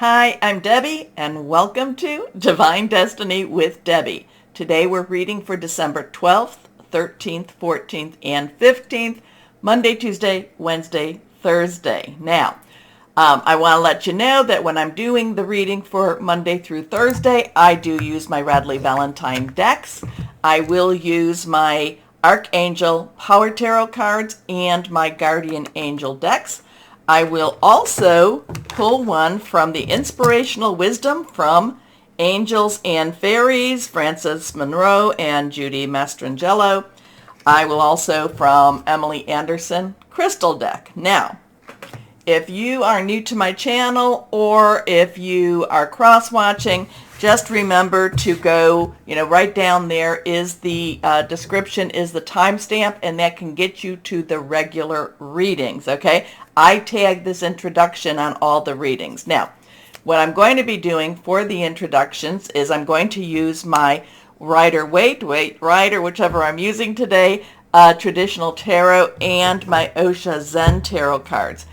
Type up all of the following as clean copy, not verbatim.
Hi, I'm Debbie, and welcome to Divine Destiny with Debbie. Today we're reading for December 12th, 13th, 14th, and 15th, Monday, Tuesday, Wednesday, Thursday. Now, I want to let you know that when I'm doing the reading for Monday through Thursday, I do use my Radley Valentine decks. I will use my Archangel Power Tarot cards and my Guardian Angel decks. I will also pull one from the Inspirational Wisdom from Angels and Fairies, Frances Monroe and Judy Mastrangelo. I will also from Emily Anderson Crystal deck. Now, if you are new to my channel or if you are cross-watching, just remember to go, right down there is the description, is the timestamp, and that can get you to the regular readings, okay? I tag this introduction on all the readings. Now, what I'm going to be doing for the introductions is I'm going to use my Rider, whichever I'm using today, Traditional Tarot, and my Osha Zen Tarot cards.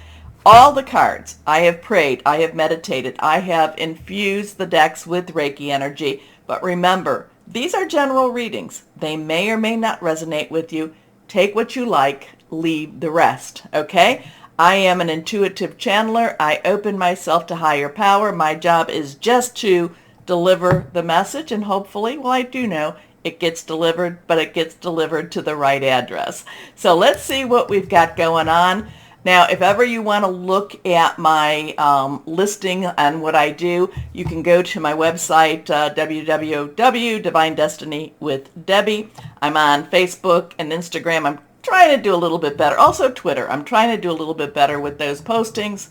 All the cards, I have prayed, I have meditated, I have infused the decks with Reiki energy. But remember, these are general readings. They may or may not resonate with you. Take what you like, leave the rest, okay? I am an intuitive channeler. I open myself to higher power. My job is just to deliver the message, and hopefully, well, I do know it gets delivered, but it gets delivered to the right address. So let's see what we've got going on. Now, if ever you want to look at my listing and what I do, you can go to my website, www.Divine Destiny with Debbie. I'm on Facebook and Instagram. I'm trying to do a little bit better. Also Twitter. I'm trying to do a little bit better with those postings,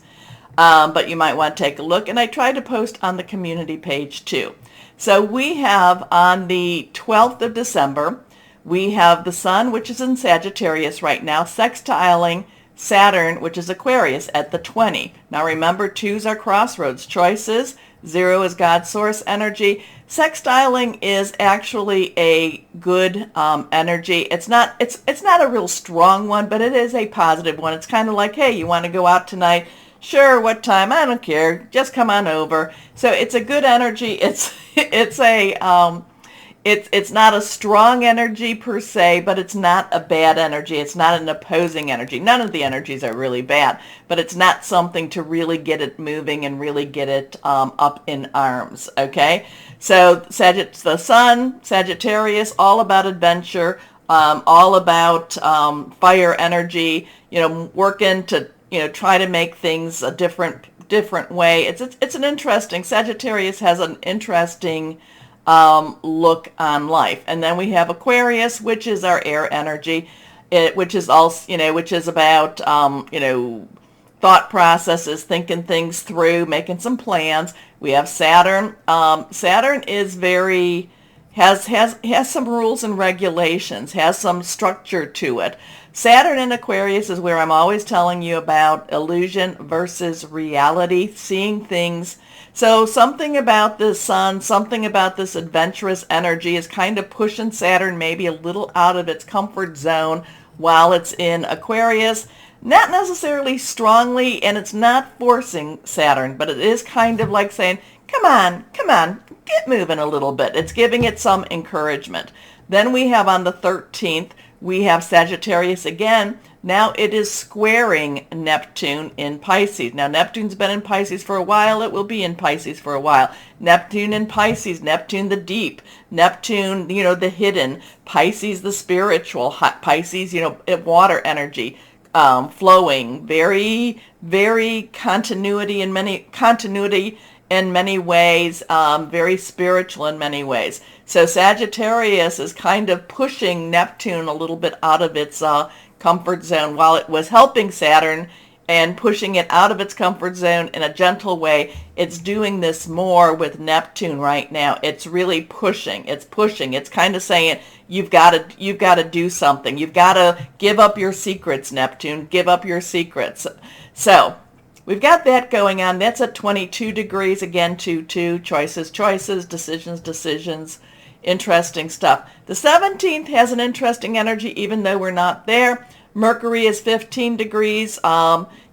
but you might want to take a look. And I try to post on the community page too. So we have on the 12th of December, we have the Sun, which is in Sagittarius right now, sextiling Saturn, which is Aquarius, at the 20. Now remember, 2s are crossroads choices. 0 is God's source energy. Sextiling is actually a good energy. It's not a real strong one, but it is a positive one. It's kind of like, hey, you want to go out tonight? Sure, what time? I don't care. Just come on over. So it's a good energy. It's not a strong energy per se, but it's not a bad energy. It's not an opposing energy. None of the energies are really bad, but it's not something to really get it moving and really get it up in arms, okay? So the Sun, Sagittarius, all about adventure, all about fire energy, working to, try to make things a different way. It's an interesting, Sagittarius has an interesting look on life. And then we have Aquarius, which is our air energy, which is also, which is about, thought processes, thinking things through, making some plans. We have Saturn. Saturn is has some rules and regulations, has some structure to it. Saturn in Aquarius is where I'm always telling you about illusion versus reality, seeing things. So something about this Sun, something about this adventurous energy is kind of pushing Saturn maybe a little out of its comfort zone while it's in Aquarius. Not necessarily strongly, and it's not forcing Saturn, but it is kind of like saying, come on, get moving a little bit. It's giving it some encouragement. Then we have on the 13th, we have Sagittarius again. Now it is squaring Neptune in Pisces. Now Neptune's been in Pisces for a while. It will be in Pisces for a while. Neptune in Pisces, Neptune the deep, Neptune, the hidden, Pisces the spiritual, Pisces, water energy, flowing, very, very continuity in many ways, very spiritual in many ways. So Sagittarius is kind of pushing Neptune a little bit out of its comfort zone while it was helping Saturn and pushing it out of its comfort zone in a gentle way. It's doing this more with Neptune right now. It's really pushing. It's kind of saying, you've got to do something. You've got to give up your secrets, Neptune. Give up your secrets. So we've got that going on. That's at 22 degrees. Again, 2, choices, decisions. Interesting stuff. The 17th has an interesting energy, even though we're not there. Mercury is 15 degrees,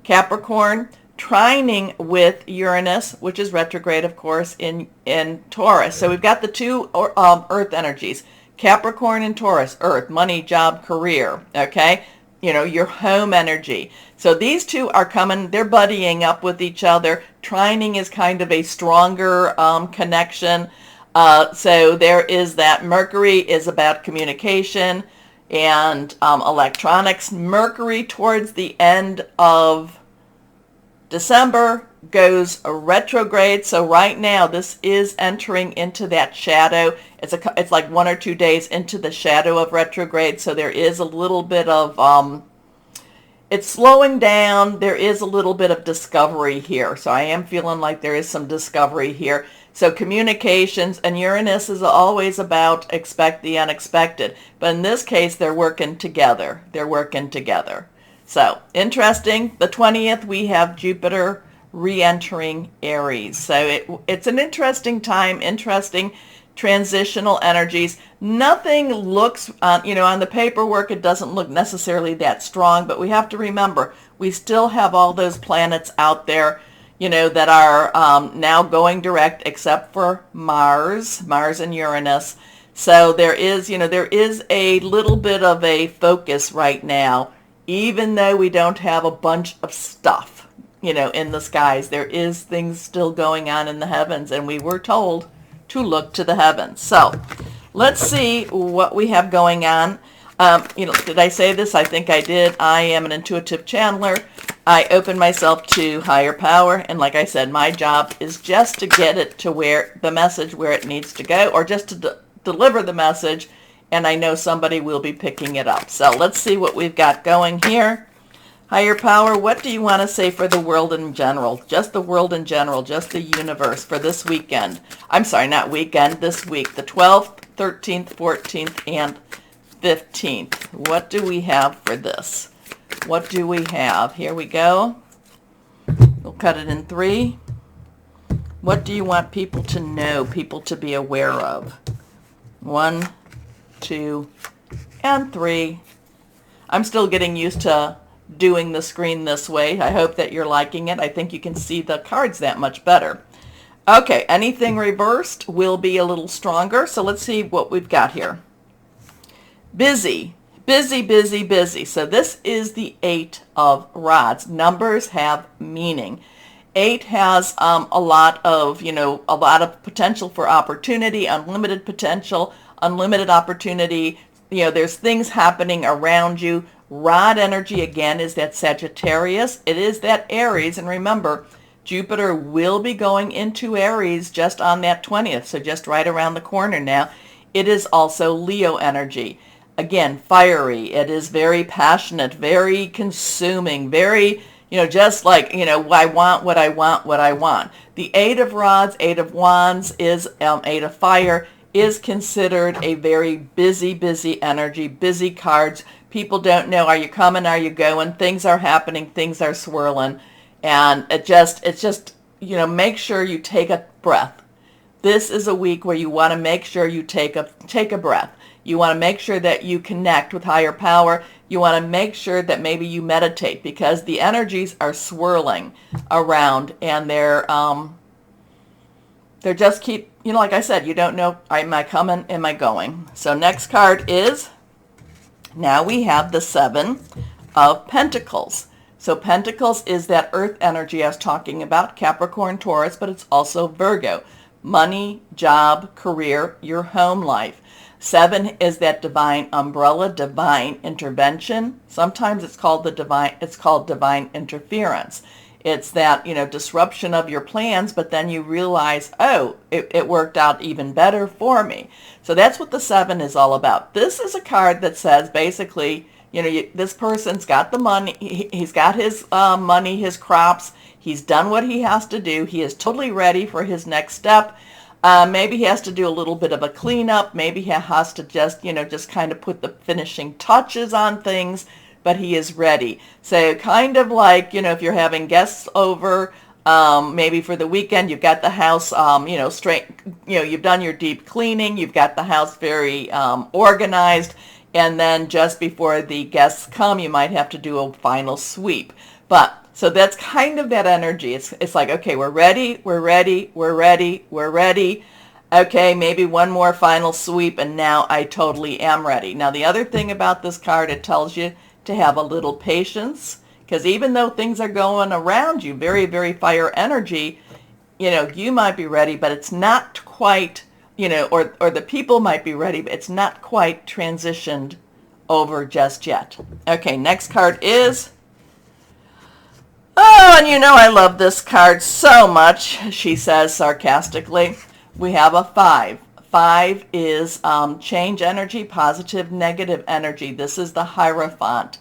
Capricorn. trining with Uranus, which is retrograde, of course, in Taurus. So we've got the two Earth energies, Capricorn and Taurus, Earth, money, job, career, okay? Your home energy. So these two are coming, they're buddying up with each other. Trining is kind of a stronger connection. So there is that. Mercury is about communication and electronics. Mercury towards the end of December goes retrograde. So right now this is entering into that shadow. It's like 1 or 2 days into the shadow of retrograde. So there is a little bit of it's slowing down. There is a little bit of discovery here. So I am feeling like there is some discovery here. So communications, and Uranus is always about expect the unexpected. But in this case, they're working together. They're working together. So interesting. The 20th, we have Jupiter re-entering Aries. So it's an interesting transitional energies. Nothing looks, on the paperwork, it doesn't look necessarily that strong, but we have to remember, we still have all those planets out there, that are now going direct, except for Mars and Uranus. So there is a little bit of a focus right now, even though we don't have a bunch of stuff, in the skies. There is things still going on in the heavens, and we were told to look to the heavens. So let's see what we have going on. Did I say this? I think I did. I am an intuitive channeler. I open myself to higher power, and like I said, my job is just to get it to the message where it needs to go, or just to deliver the message, and I know somebody will be picking it up. So let's see what we've got going here. Higher power, what do you want to say for the world in general? Just the world in general, just the universe for this weekend. I'm sorry, not weekend, this week, the 12th, 13th, 14th, and 15th. What do we have for this? What do we have? Here we go. We'll cut it in 3. What do you want people to know, people to be aware of? 1, 2, and 3. I'm still getting used to doing the screen this way. I hope that you're liking it. I think you can see the cards that much better. Okay, anything reversed will be a little stronger. So let's see what we've got here. Busy, busy, busy, busy. So this is the 8 of Rods. Numbers have meaning. 8 has a lot of potential for opportunity, unlimited potential, unlimited opportunity. There's things happening around you. Rod energy, again, is that Sagittarius. It is that Aries. And remember, Jupiter will be going into Aries just on that 20th, so just right around the corner now. It is also Leo energy. Again, fiery. It is very passionate, very consuming, very, just like, I want what I want, what I want. The 8 of Rods, 8 of Wands is 8 of Fire, is considered a very busy, busy energy, busy cards. People don't know, are you coming, are you going? Things are happening, things are swirling. And it's just, make sure you take a breath. This is a week where you want to make sure you take a breath. You want to make sure that you connect with higher power. You want to make sure that maybe you meditate, because the energies are swirling around, and they're just keep, like I said, you don't know, am I coming, am I going? So next card is, now we have the 7 of Pentacles. So Pentacles is that earth energy I was talking about, Capricorn, Taurus, but it's also Virgo. Money, job, career, your home life. 7 is that divine umbrella, divine intervention. Sometimes it's called divine interference. It's that, disruption of your plans, but then you realize, oh, it worked out even better for me. So that's what the 7 is all about. This is a card that says basically, this person's got the money, he's got his money, his crops, he's done what he has to do, he is totally ready for his next step. Maybe he has to do a little bit of a cleanup, maybe he has to just kind of put the finishing touches on things, but he is ready. So kind of like, if you're having guests over, maybe for the weekend, you've got the house, straight, you've done your deep cleaning, you've got the house very organized, and then just before the guests come, you might have to do a final sweep. But So that's kind of that energy. It's like, okay, we're ready, we're ready, we're ready, we're ready. Okay, maybe one more final sweep, and now I totally am ready. Now, the other thing about this card, it tells you to have a little patience, because even though things are going around you, very, very fire energy, you might be ready, but it's not quite, or the people might be ready, but it's not quite transitioned over just yet. Okay, next card is, oh, and I love this card so much, she says sarcastically. We have a 5. 5 is change energy, positive, negative energy. This is the Hierophant.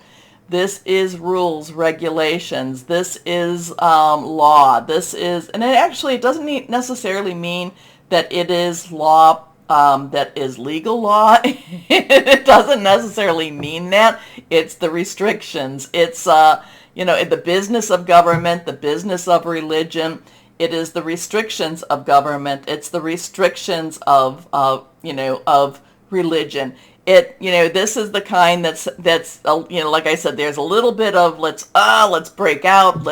This is rules, regulations. This is law. This is, and it doesn't necessarily mean that it is law that is legal law. It doesn't necessarily mean that. It's the restrictions. It's, the business of government, the business of religion. It is the restrictions of government. It's the restrictions of religion. This is the kind that's like I said, there's a little bit of let's break out.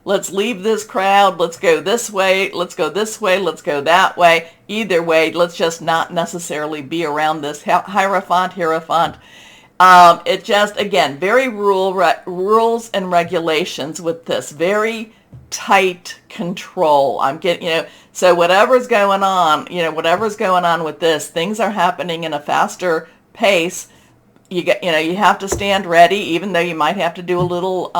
Let's leave this crowd. Let's go this way. Let's go this way. Let's go that way. Either way, let's just not necessarily be around this Hierophant. It just, again, very rules and regulations with this. Very tight control. I'm getting, so whatever's going on with this, things are happening in a faster pace. You have to stand ready, even though you might have to do a little,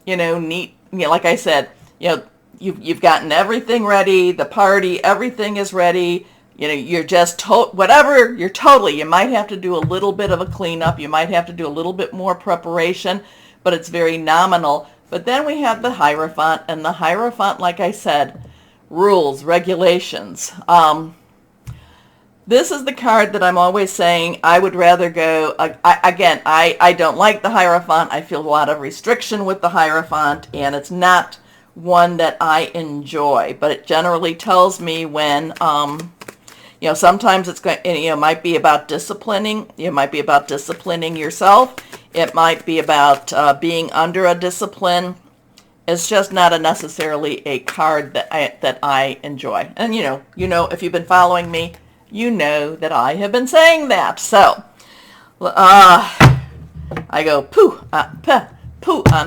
neat, like I said, you've gotten everything ready, the party, everything is ready. You're just you might have to do a little bit of a cleanup. You might have to do a little bit more preparation, but it's very nominal. But then we have the Hierophant, and the Hierophant, like I said, rules, regulations. This is the card that I'm always saying I would rather go, I don't like the Hierophant. I feel a lot of restriction with the Hierophant, and it's not one that I enjoy. But it generally tells me when, sometimes it's going, might be about disciplining. It might be about disciplining yourself. It might be about being under a discipline. It's just not necessarily a card that I enjoy. And if you've been following me, you know that I have been saying that. So I go poo on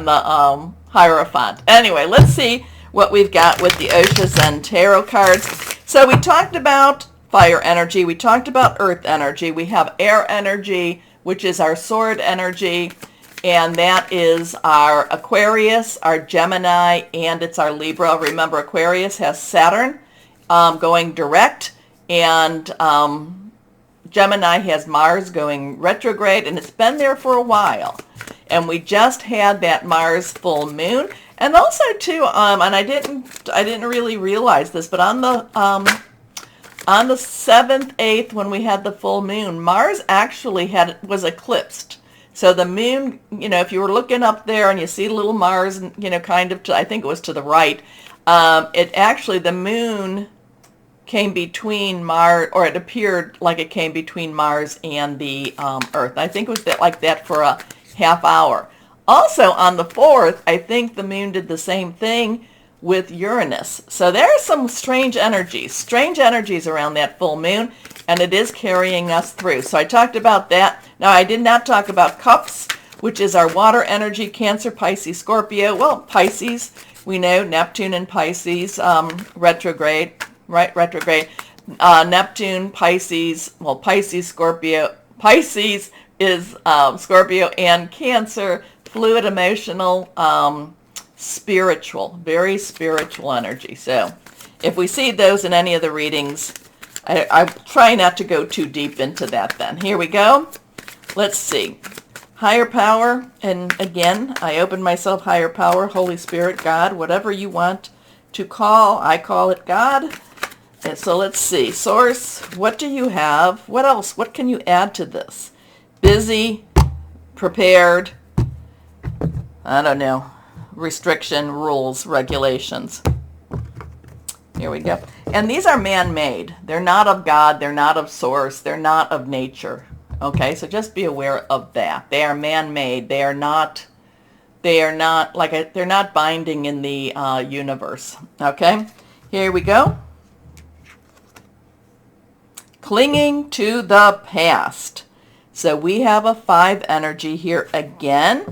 the Hierophant. Anyway, let's see what we've got with the Osho Zen Tarot cards. So we talked about fire energy. We talked about earth energy. We have air energy, which is our sword energy, and that is our Aquarius, our Gemini, and it's our Libra. Remember, Aquarius has Saturn going direct, and Gemini has Mars going retrograde, and it's been there for a while. And we just had that Mars full moon, and also too, and I didn't really realize this, but on the 7th, 8th, when we had the full moon, Mars actually was eclipsed. So the moon, if you were looking up there and you see little Mars, kind of, I think it was to the right, the moon came between Mars, or it appeared like it came between Mars and the Earth. I think it was like that for a half hour. Also on the 4th, I think the moon did the same thing with Uranus. So there are some strange energies around that full moon, and it is carrying us through. So I talked about that. Now, I did not talk about Cups, which is our water energy, Cancer, Pisces, Scorpio. Well, Pisces, we know Neptune and Pisces, retrograde, right? Retrograde. Neptune, Pisces, well, Pisces, Scorpio. Pisces is Scorpio, and Cancer, fluid, emotional, spiritual, very spiritual energy. So if we see those in any of the readings, I try not to go too deep into that then. Here we go. Let's see. Higher power, and again, I open myself higher power, Holy Spirit, God, whatever you want to call, I call it God. And so let's see. Source, what do you have? What else? What can you add to this? Busy, prepared, I don't know. Restriction, rules, regulations. Here we go. And these are man-made. They're not of God. They're not of source. They're not of nature. Okay, so just be aware of that. They are man-made. They are not They are not they're not binding in the universe. Okay, here we go. Clinging to the past. So we have a 5 energy here again.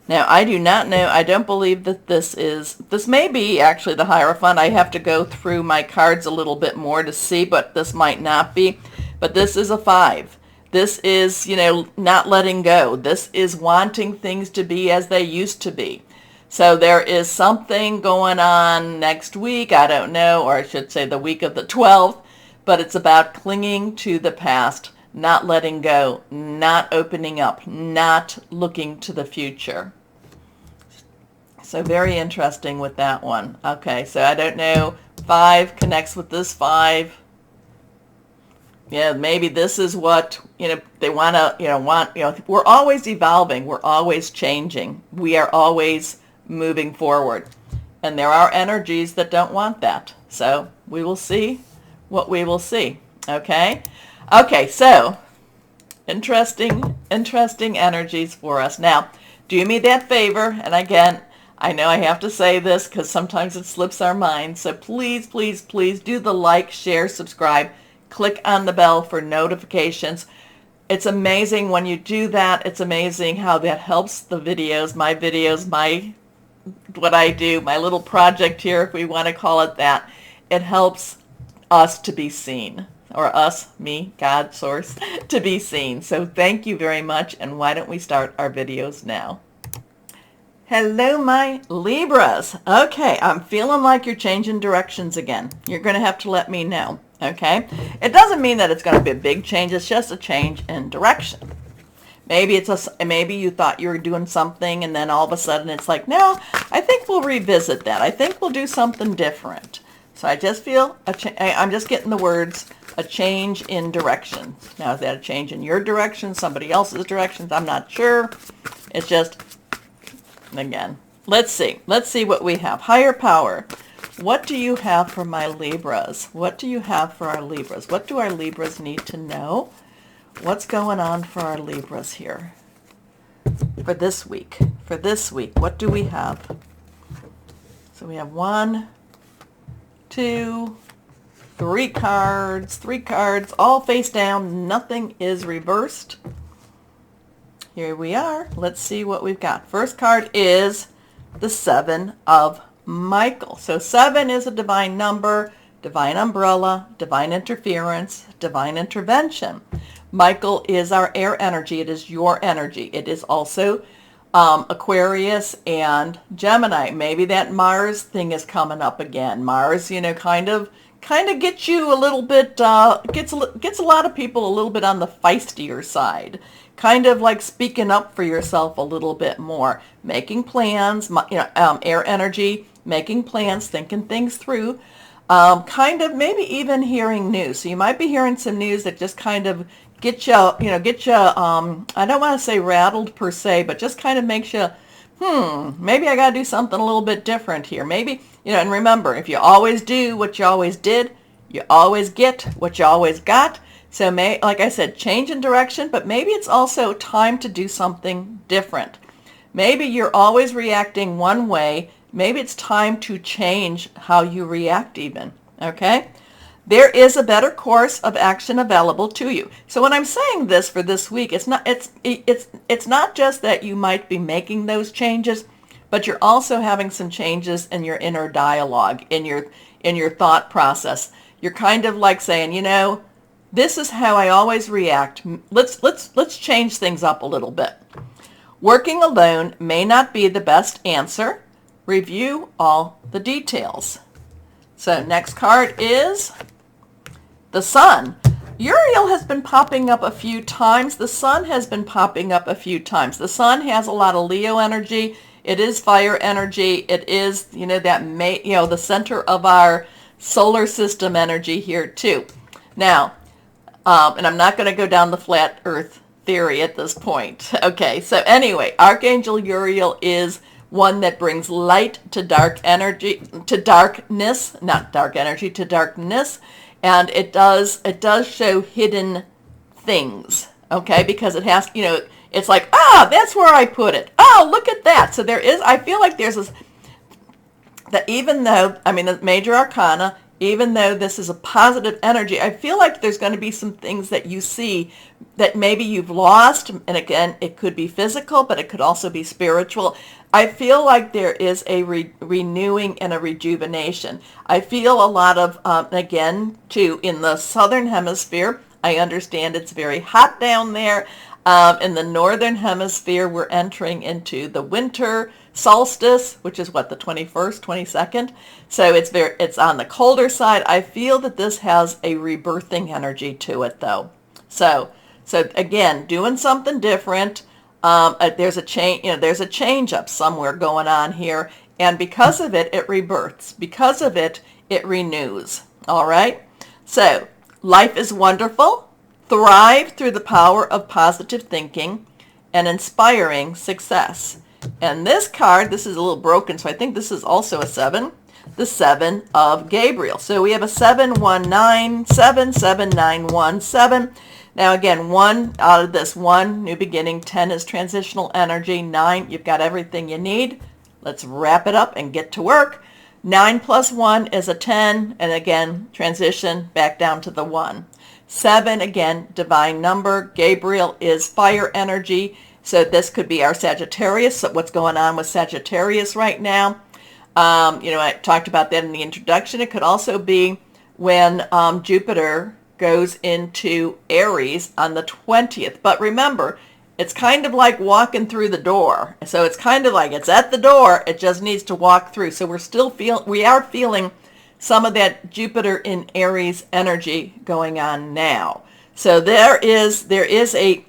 Now, I do not know, I don't believe that this may be actually the Hierophant. I have to go through my cards a little bit more to see, but this might not be. But this is a 5. This is, not letting go. This is wanting things to be as they used to be. So there is something going on next week, I don't know, or I should say the week of the 12th, but it's about clinging to the past, not letting go, not opening up, not looking to the future. So very interesting with that one. Okay, so I don't know, 5 connects with this 5. Yeah, maybe this is what, they want to, we're always evolving. We're always changing. We are always moving forward. And there are energies that don't want that. So we will see what we will see. Okay? Okay, so interesting energies for us. Now, do me that favor, and again, I know I have to say this because sometimes it slips our mind. So please, please, please do the like, share, subscribe. Click on the bell for notifications. It's amazing when you do that. It's amazing how that helps the videos, what I do, my little project here, if we want to call it that. It helps us to be seen, or us, me, God, source, to be seen. So thank you very much, and why don't we start our videos now? Hello, my Libras. Okay, I'm feeling like you're changing directions again. You're going to have to let me know. Okay, it doesn't mean that it's going to be a big change. It's just a change in direction. Maybe maybe you thought you were doing something, and then all of a sudden it's like, no, I think we'll revisit that. I think we'll do something different. So I just feel I'm just getting the words, a change in direction. Now, is that a change in your direction, somebody else's directions? I'm not sure. It's just, again, let's see what we have. Higher power. What do you have for my Libras? What do you have for our Libras? What do our Libras need to know? What's going on for our Libras here? For this week. What do we have? So we have 1, 2, 3 cards. 3 cards, all face down. Nothing is reversed. Here we are. Let's see what we've got. First card is the 7 of Michael. So 7 is a divine number, divine umbrella, divine interference, divine intervention. Michael is our air energy. It is your energy. It is also Aquarius and Gemini. Maybe that Mars thing is coming up again. Mars, kind of gets you a little bit, gets a lot of people a little bit on the feistier side. Kind of like speaking up for yourself a little bit more, making plans, air energy, making plans, thinking things through, kind of maybe even hearing news. So you might be hearing some news that just kind of get you, I don't want to say rattled per se, but just kind of makes you, maybe I got to do something a little bit different here. Maybe, and remember, if you always do what you always did, you always get what you always got. So like I said, change in direction, but maybe it's also time to do something different. Maybe you're always reacting one way. Maybe it's time to change how you react even, okay? There is a better course of action available to you. So when I'm saying this for this week, it's not just that you might be making those changes, but you're also having some changes in your inner dialogue, in your thought process. You're kind of like saying, this is how I always react. Let's change things up a little bit. Working alone may not be the best answer. Review all the details. So next card is the Sun. Uriel has been popping up a few times. The Sun has been popping up a few times. The Sun has a lot of Leo energy. It is fire energy. It is, the center of our solar system energy here too. Now, and I'm not going to go down the flat earth theory at this point. Okay, so anyway, Archangel Uriel is one that brings light to dark energy, to darkness, not dark energy, to darkness, and it does show hidden things, okay, because it has, It's like, that's where I put it. Oh, look at that. So I feel like there's this, that even though, the major arcana, even though this is a positive energy, I feel like there's going to be some things that you see that maybe you've lost. And again, it could be physical, but it could also be spiritual. I feel like there is a renewing and a rejuvenation. I feel a lot of, again, too, in the southern hemisphere, I understand it's very hot down there. In the northern hemisphere, we're entering into the winter solstice, which is what, the 21st, 22nd. So it's on the colder side. I feel that this has a rebirthing energy to it, though. So again, doing something different. There's a change up somewhere going on here, and because of it, it rebirths. Because of it, it renews. All right. So life is wonderful. Thrive through the power of positive thinking and inspiring success. And this card, this is a little broken, so I think this is also a 7. The 7 of Gabriel. So we have a 719, 77917. Now again, 1 out of this, 1, new beginning, 10 is transitional energy, 9, you've got everything you need. Let's wrap it up and get to work. 9 plus 1 is a 10, and again, transition back down to the 1. 7, again, divine number. Gabriel is fire energy, so this could be our Sagittarius. So what's going on with Sagittarius right now? I talked about that in the introduction. It could also be when Jupiter goes into Aries on the 20th. But remember, it's kind of like walking through the door. So it's kind of like it's at the door. It just needs to walk through. So we are feeling some of that Jupiter in Aries energy going on now. So there is a,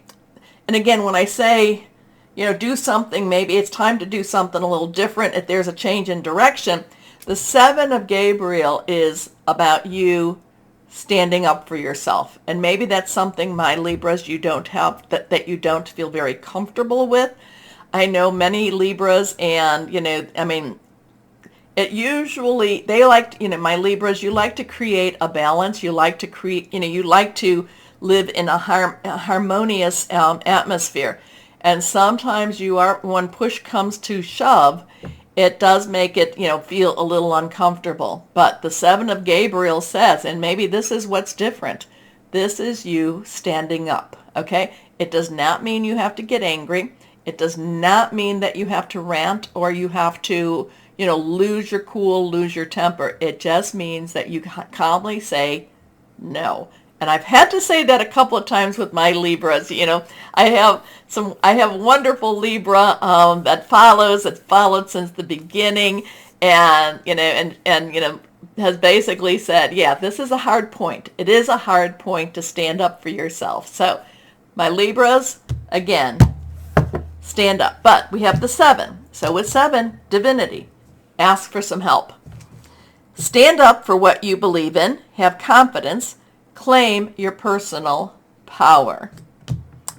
and again, when I say, do something, maybe it's time to do something a little different. If there's a change in direction, the 7 of Gabriel is about you standing up for yourself. And maybe that's something, my Libras, you don't have, that you don't feel very comfortable with. I know many Libras, and, it usually, they like, my Libras, you like to create a balance. You like to create, you like to live in a harmonious atmosphere. And sometimes when push comes to shove, it does make it, feel a little uncomfortable. But the 7 of Gabriel says, and maybe this is what's different, this is you standing up, okay? It does not mean you have to get angry. It does not mean that you have to rant or you have to, lose your cool, lose your temper. It just means that you calmly say no. And I've had to say that a couple of times with my Libras. I have wonderful Libra that followed since the beginning, and has basically said, yeah, this is a hard point. It is a hard point to stand up for yourself. So my Libras, again, stand up. But we have the 7. So with 7, divinity. Ask for some help. Stand up for what you believe in. Have confidence. Claim your personal power.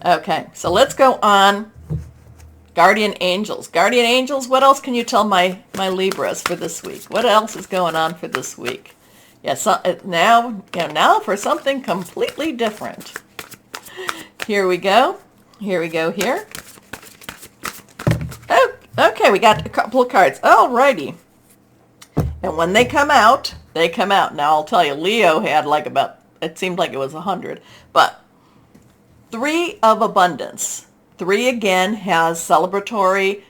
Okay, so let's go on. Guardian angels. Guardian angels, what else can you tell my Libras for this week? What else is going on for this week? Yes, now for something completely different. Here we go. Here. Oh, okay, we got a couple of cards. Alrighty. And when they come out, they come out. Now I'll tell you, Leo had it seemed like it was 100. But 3 of abundance. 3 again has celebratory,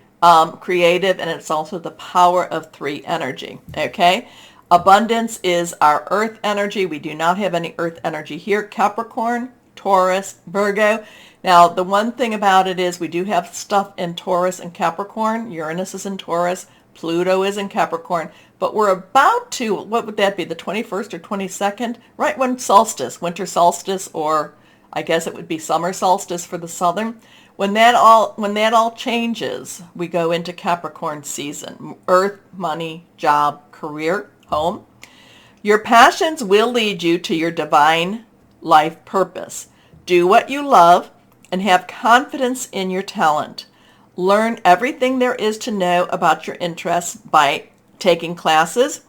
creative, and it's also the power of 3 energy. Okay? Abundance is our earth energy. We do not have any earth energy here. Capricorn, Taurus, Virgo. Now, the one thing about it is we do have stuff in Taurus and Capricorn. Uranus is in Taurus. Pluto is in Capricorn. But we're about to, what would that be, the 21st or 22nd? Right when solstice, winter solstice, or I guess it would be summer solstice for the southern. When that all changes, we go into Capricorn season. Earth, money, job, career, home. Your passions will lead you to your divine life purpose. Do what you love and have confidence in your talent. Learn everything there is to know about your interests by taking classes,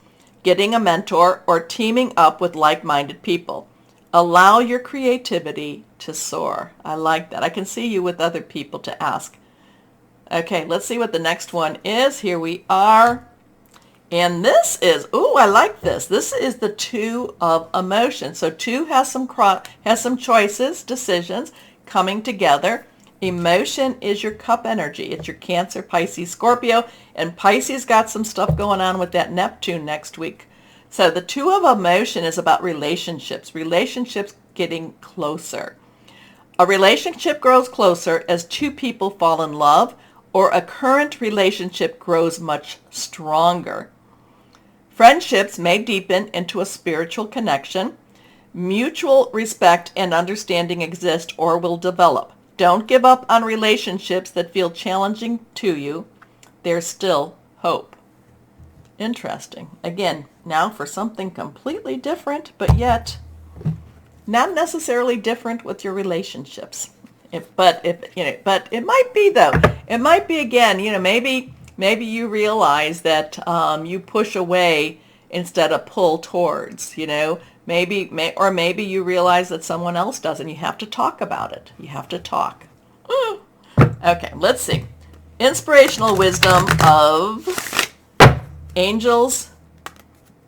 getting a mentor, or teaming up with like-minded people. Allow your creativity to soar. I like that. I can see you with other people to ask. Okay, let's see what the next one is. Here we are. And this is, ooh, I like this. This is the Two of Emotions. So two has some choices, decisions coming together. Emotion is your cup energy. It's your Cancer, Pisces, Scorpio. And Pisces got some stuff going on with that Neptune next week. So the Two of Emotion is about relationships. Relationships getting closer. A relationship grows closer as two people fall in love, or a current relationship grows much stronger. Friendships may deepen into a spiritual connection. Mutual respect and understanding exist or will develop. Don't give up on relationships that feel challenging to you. There's still hope. Interesting. Again, now for something completely different, but yet not necessarily different with your relationships. But it might be though. It might be again. Maybe you realize that you push away instead of pull towards. Maybe you realize that someone else does, and you have to talk about it. You have to talk. Okay, let's see. Inspirational wisdom of angels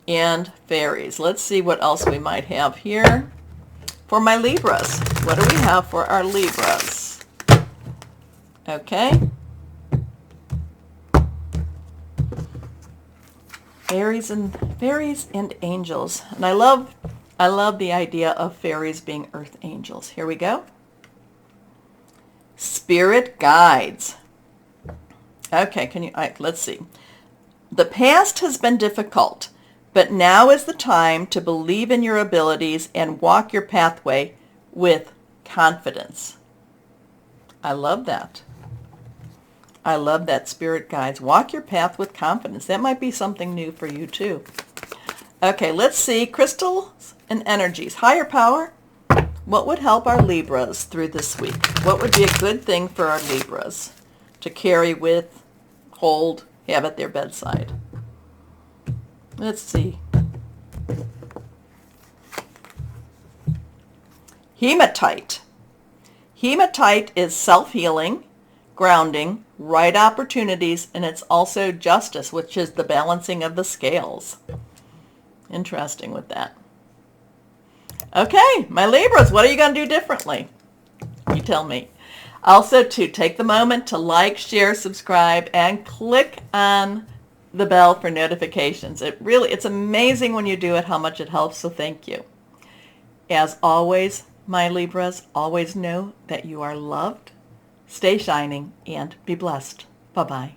and fairies. Let's see what else we might have here for my Libras. What do we have for our Libras? Okay. Fairies and angels. And I love the idea of fairies being earth angels. Here we go. Spirit guides. Okay, let's see. The past has been difficult, but now is the time to believe in your abilities and walk your pathway with confidence. I love that. I love that, spirit guides. Walk your path with confidence. That might be something new for you too. Okay, let's see. Crystals and energies. Higher power. What would help our Libras through this week? What would be a good thing for our Libras to carry with, hold, have at their bedside? Let's see. Hematite. Hematite is self-healing, grounding, right opportunities, and it's also justice, which is the balancing of the scales. Interesting with that. Okay, my Libras, what are you going to do differently? You tell me. Also, to take the moment to like, share, subscribe, and click on the bell for notifications. It's amazing when you do it how much it helps, so thank you. As always, my Libras, always know that you are loved. Stay shining and be blessed. Bye-bye.